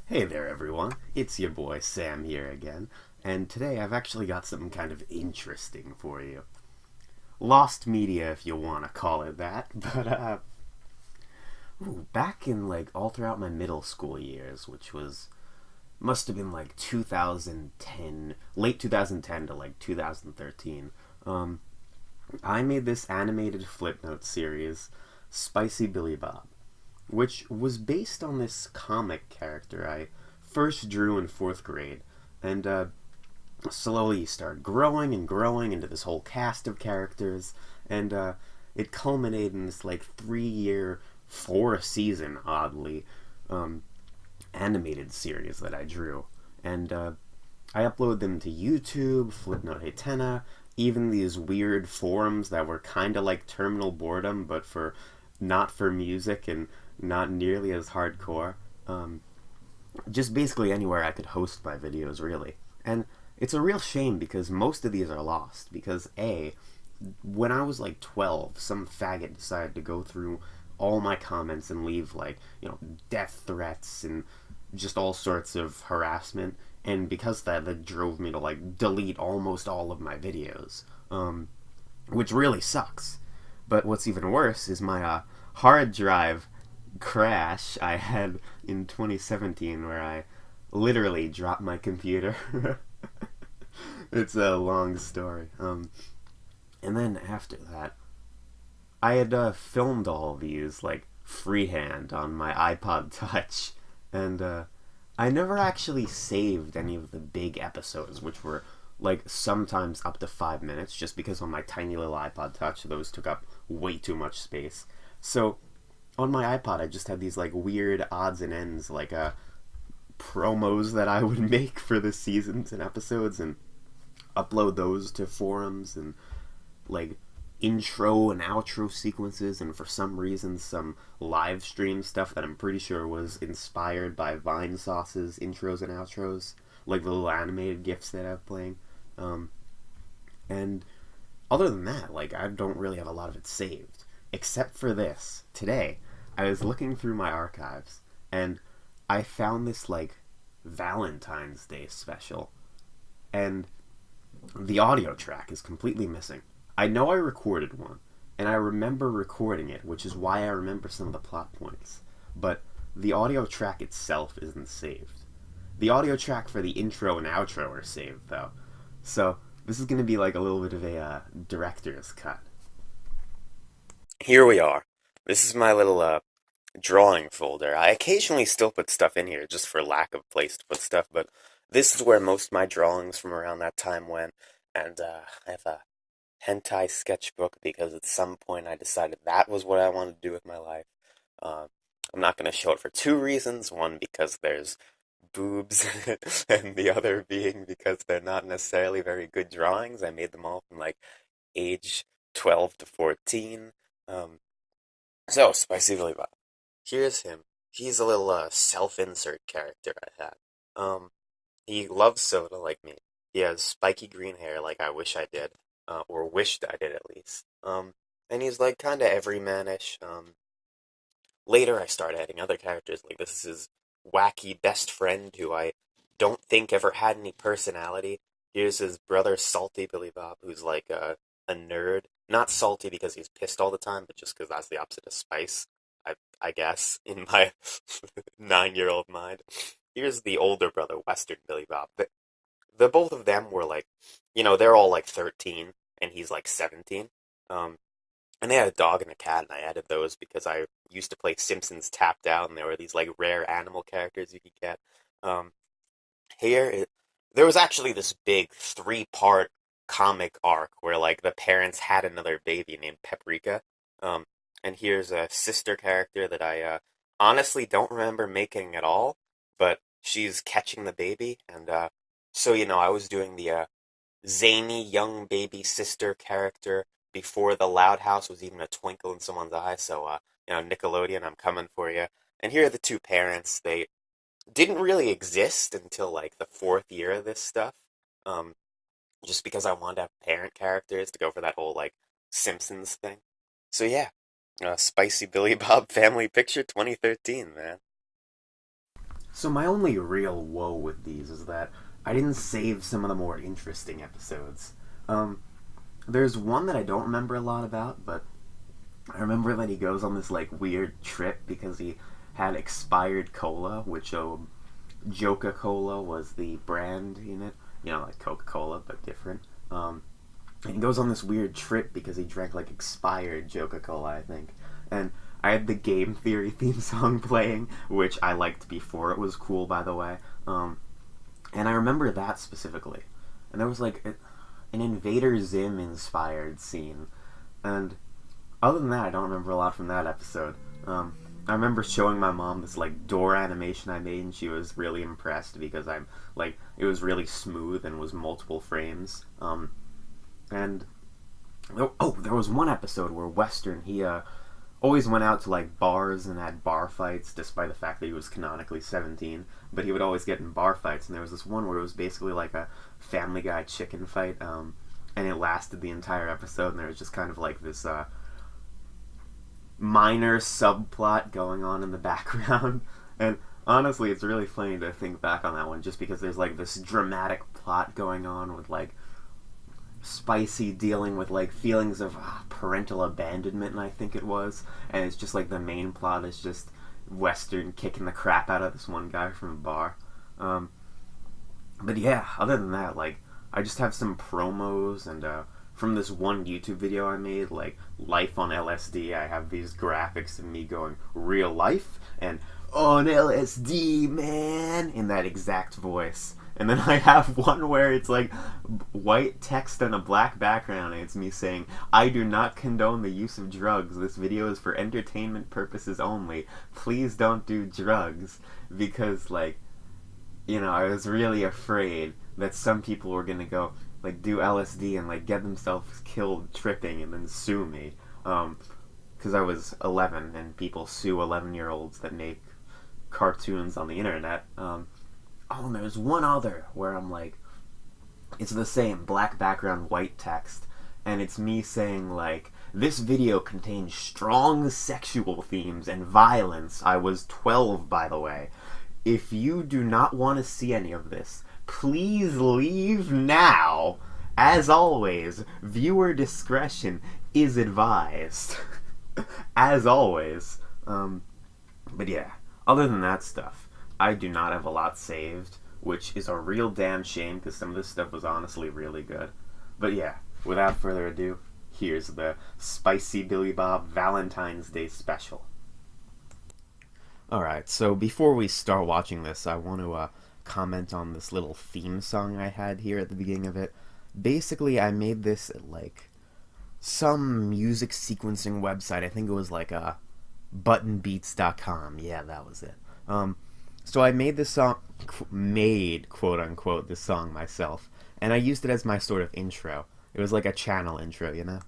Hey there, everyone. It's your boy Sam here again, and today I've actually got something kind of interesting for you. Lost media, if you want to call it that, back in all throughout my middle school years, which must have been like 2010, late 2010 to like 2013, I made this animated Flipnote series, Spicy Billy Bob, which was based on this comic character I first drew in fourth grade, and slowly started growing and growing into this whole cast of characters, and it culminated in this like 3 year, 4 season, oddly, um, animated series that I drew, and I uploaded them to YouTube, Flipnote Hatena, even these weird forums that were kind of like Terminal Boredom, but for not for music and not nearly as hardcore. Just basically anywhere I could host my videos, really. And it's a real shame because most of these are lost. Because, A, when I was like 12, some faggot decided to go through all my comments and leave, death threats and just all sorts of harassment. And because that drove me to, delete almost all of my videos. Which really sucks. But what's even worse is my hard drive crash I had in 2017 where I literally dropped my computer. It's a long story. And then after that, I had filmed all of these like freehand on my Ipod Touch, and I never actually saved any of the big episodes, which were like sometimes up to 5 minutes, just because on my tiny little iPod Touch those took up way too much space. So on my iPod, I just had these like weird odds and ends, like promos that I would make for the seasons and episodes, and upload those to forums and like intro and outro sequences, and for some reason some live stream stuff that I'm pretty sure was inspired by Vine Sauce's intros and outros, like the little animated gifs that I'm playing. And other than that, like, I don't really have a lot of it saved. Except for this. Today, I was looking through my archives, and I found this, like, Valentine's Day special. And the audio track is completely missing. I know I recorded one, and I remember recording it, which is why I remember some of the plot points. But the audio track itself isn't saved. The audio track for the intro and outro are saved, though. So, this is going to be like a little bit of a director's cut. Here we are. This is my little drawing folder. I occasionally still put stuff in here just for lack of place to put stuff, but this is where most of my drawings from around that time went. And I have a hentai sketchbook because at some point I decided that was what I wanted to do with my life. Uh, I'm not going to show it for two reasons. One, because there's boobs, and the other being because they're not necessarily very good drawings. I made them all from like age 12 to 14. Um, so, Spicy Billy Bob. Here's him. He's a little self-insert character I had. He loves soda like me. He has spiky green hair like I wish I did, or wished I did at least. And he's like kind of everymanish. Later, I started adding other characters. Like this is his wacky best friend who I don't think ever had any personality. Here's his brother, Salty Billy Bob, who's like a nerd. Not salty because he's pissed all the time, but just because that's the opposite of spice. I guess in my 9-year-old mind. Here's the older brother, Western Billy Bob. The both of them were like, they're all like 13 and he's like 17. Um, and they had a dog and a cat, and I added those because I used to play Simpsons Tapped Out, and there were these like rare animal characters you could get. Um, here, there was actually this big 3-part comic arc where like the parents had another baby named Paprika. Um, and here's a sister character that I honestly don't remember making at all, but she's catching the baby, and so I was doing the zany young baby sister character before the Loud House was even a twinkle in someone's eye. So, Nickelodeon, I'm coming for you. And here are the two parents. They didn't really exist until like the fourth year of this stuff. Um, just because I wanted to have parent characters to go for that whole like Simpsons thing. So yeah, Spicy Billy Bob Family Picture 2013, man. So my only real woe with these is that I didn't save some of the more interesting episodes. There's one that I don't remember a lot about, but I remember that he goes on this like weird trip because he had expired cola, which Joca-Cola was the brand in it. You know, like Coca-Cola, but different. And he goes on this weird trip because he drank like expired Joca-Cola, I think. And I had the Game Theory theme song playing, which I liked before it was cool, by the way. And I remember that specifically. And there was like an Invader Zim inspired scene. And other than that, I don't remember a lot from that episode. I remember showing my mom this like door animation I made, and she was really impressed because it was really smooth and was multiple frames. And there was one episode where Western, he always went out to like bars and had bar fights, despite the fact that he was canonically 17. But he would always get in bar fights, and there was this one where it was basically like a Family Guy chicken fight, and it lasted the entire episode, and there was just kind of like this minor subplot going on in the background. And honestly, it's really funny to think back on that one, just because there's like this dramatic plot going on with like Spicy dealing with like feelings of parental abandonment, I think it was, and it's just like the main plot is just Western kicking the crap out of this one guy from a bar. But yeah, other than that, like I just have some promos, and from this one YouTube video I made, like Life on LSD, I have these graphics of me going real life and on LSD, man, in that exact voice. And then I have one where it's like white text on a black background, and it's me saying, I do not condone the use of drugs. This video is for entertainment purposes only. Please don't do drugs. Because, like, you know, I was really afraid that some people were going to go, like, do LSD and, like, get themselves killed tripping and then sue me. Because I was 11, and people sue 11-year-olds that make cartoons on the internet. Oh, and there's one other where I'm like, it's the same, black background, white text, and it's me saying, like, this video contains strong sexual themes and violence. I was 12, by the way. If you do not want to see any of this, please leave now. As always, viewer discretion is advised. As always. But yeah, other than that stuff, I do not have a lot saved, which is a real damn shame because some of this stuff was honestly really good. But yeah, without further ado, here's the Spicy Billy Bob Valentine's Day special. Alright, so before we start watching this, I want to comment on this little theme song I had here at the beginning of it. Basically, I made this at like some music sequencing website. I think it was like buttonbeats.com. Yeah, that was it. So I made this song, quote unquote, this song myself, and I used it as my sort of intro. It was like a channel intro, you know?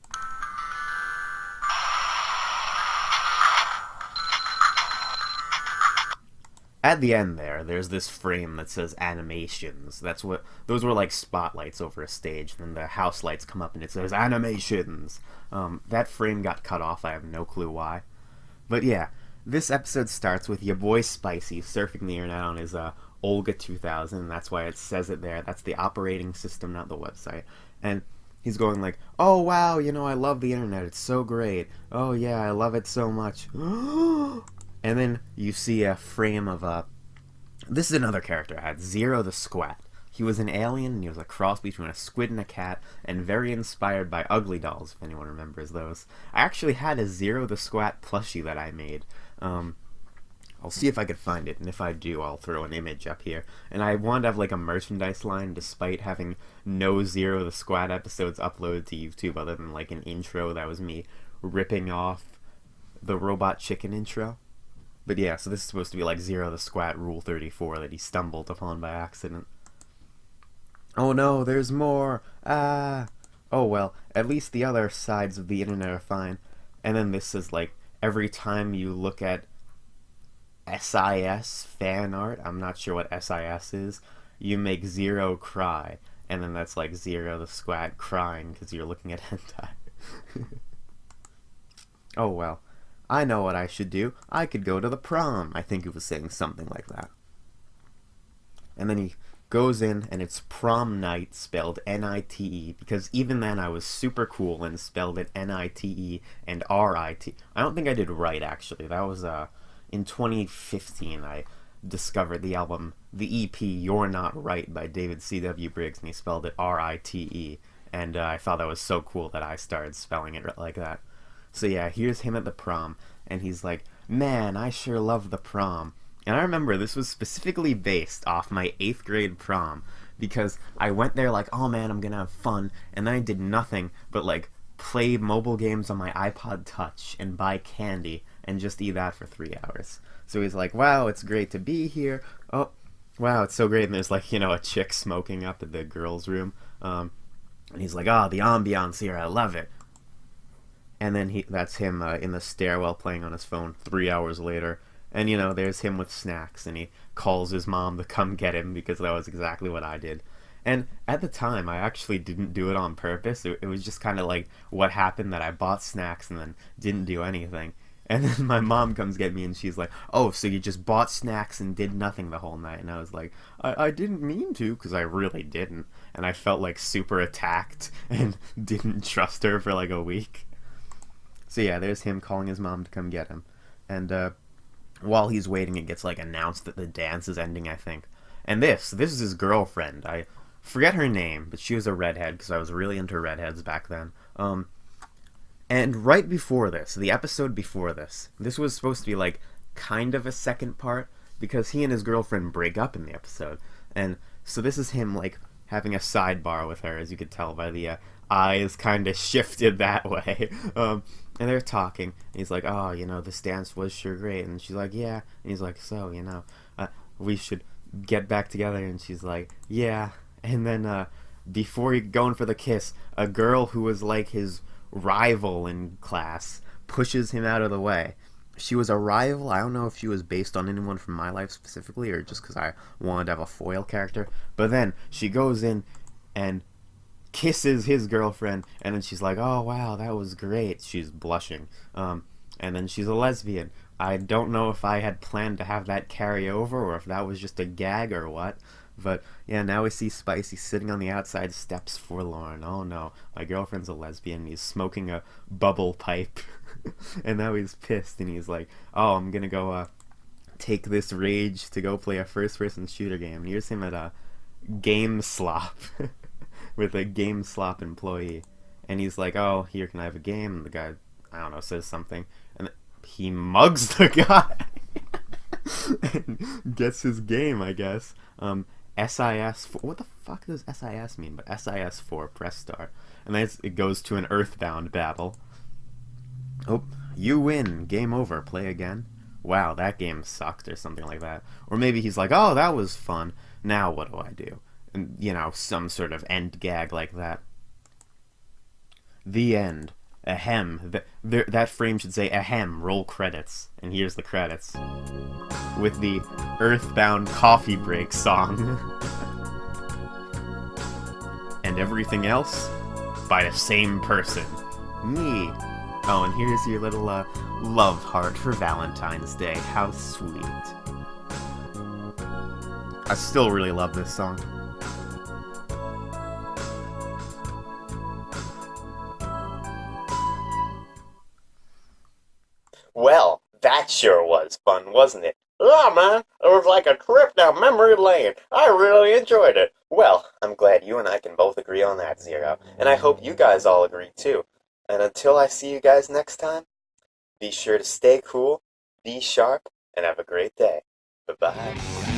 At the end there's this frame that says animations. Those were like spotlights over a stage, and then the house lights come up and it says animations. That frame got cut off, I have no clue why. But yeah. This episode starts with your boy Spicy surfing the internet on his Olga 2000, and that's why it says it there. That's the operating system, not the website. And he's going like, oh wow, you know, I love the internet, it's so great. Oh yeah, I love it so much. And then you see a frame of this is another character I had, Zero the Squat. He was an alien, and he was a cross between a squid and a cat, and very inspired by Ugly Dolls, if anyone remembers those. I actually had a Zero the Squat plushie that I made. I'll see if I could find it, and if I do, I'll throw an image up here. And I wanted to have like a merchandise line, despite having no Zero the Squat episodes uploaded to YouTube, other than like an intro that was me ripping off the Robot Chicken intro. But yeah, so this is supposed to be like Zero the Squat Rule 34 that he stumbled upon by accident. Oh no, there's more! Ah! Oh well, at least the other sides of the internet are fine. And then this is like, every time you look at SIS fan art, I'm not sure what SIS is, you make Zero cry. And then that's like Zero the Squat crying because you're looking at hentai. Oh well, I know what I should do. I could go to the prom. I think it was saying something like that. And then he goes in, and it's prom night spelled N-I-T-E, because even then I was super cool and spelled it N-I-T-E and R-I-T. I don't think I did right, actually. That was in 2015 I discovered the album, the EP You're Not Right by David C.W. Briggs, and he spelled it R-I-T-E. And I thought that was so cool that I started spelling it like that. So yeah, here's him at the prom, and he's like, man, I sure love the prom. And I remember this was specifically based off my 8th grade prom, because I went there like, oh man, I'm gonna have fun, and then I did nothing but like play mobile games on my Ipod Touch and buy candy and just eat that for 3 hours. So he's like, wow, it's great to be here. Oh, wow, it's so great. And there's like, a chick smoking up in the girls' room. And he's like, oh, the ambiance here, I love it. And then that's him in the stairwell playing on his phone 3 hours later. And, there's him with snacks, and he calls his mom to come get him, because that was exactly what I did. And at the time, I actually didn't do it on purpose. It was just kind of like what happened, that I bought snacks and then didn't do anything. And then my mom comes get me, and she's like, oh, so you just bought snacks and did nothing the whole night? And I was like, I didn't mean to, because I really didn't. And I felt like super attacked and didn't trust her for like a week. So yeah, there's him calling his mom to come get him. And while he's waiting, it gets like announced that the dance is ending, I think. And this is his girlfriend. I forget her name, but she was a redhead, because I was really into redheads back then. And right before this, the episode before this was supposed to be like kind of a second part, because he and his girlfriend break up in the episode. And so this is him like having a sidebar with her, as you could tell by the eyes kind of shifted that way. And they're talking, and he's like, oh, this dance was sure great. And she's like, yeah. And he's like, so, we should get back together. And she's like, yeah. And then before going for the kiss, a girl who was like his rival in class pushes him out of the way. She was a rival. I don't know if she was based on anyone from my life specifically, or just because I wanted to have a foil character. But then she goes in and kisses his girlfriend, and then she's like, oh wow, that was great. She's blushing. And then she's a lesbian. I don't know if I had planned to have that carry over, or if that was just a gag or what. But yeah, now we see Spicy sitting on the outside steps forlorn. Oh no, my girlfriend's a lesbian. He's smoking a bubble pipe. And now he's pissed, and he's like, oh, I'm gonna go take this rage to go play a first-person shooter game. And here's him at a Game Slop with a Game Slop employee. And he's like, oh, here, can I have a game? And the guy, I don't know, says something. And he mugs the guy and gets his game, I guess. SIS4, what the fuck does SIS mean? But SIS4, press start. And then it goes to an Earthbound battle. Oh, you win, game over, play again. Wow, that game sucked, or something like that. Or maybe he's like, oh, that was fun, now what do I do? And, some sort of end gag like that. The end. Ahem. That frame should say, ahem, roll credits. And here's the credits. With the Earthbound coffee break song. And everything else by the same person. Me. Oh, and here's your little love heart for Valentine's Day. How sweet. I still really love this song. Well, that sure was fun, wasn't it? Yeah, man, it was like a trip down memory lane. I really enjoyed it. Well, I'm glad you and I can both agree on that, Zero, and I hope you guys all agree too. And until I see you guys next time, be sure to stay cool, be sharp, and have a great day. Bye-bye.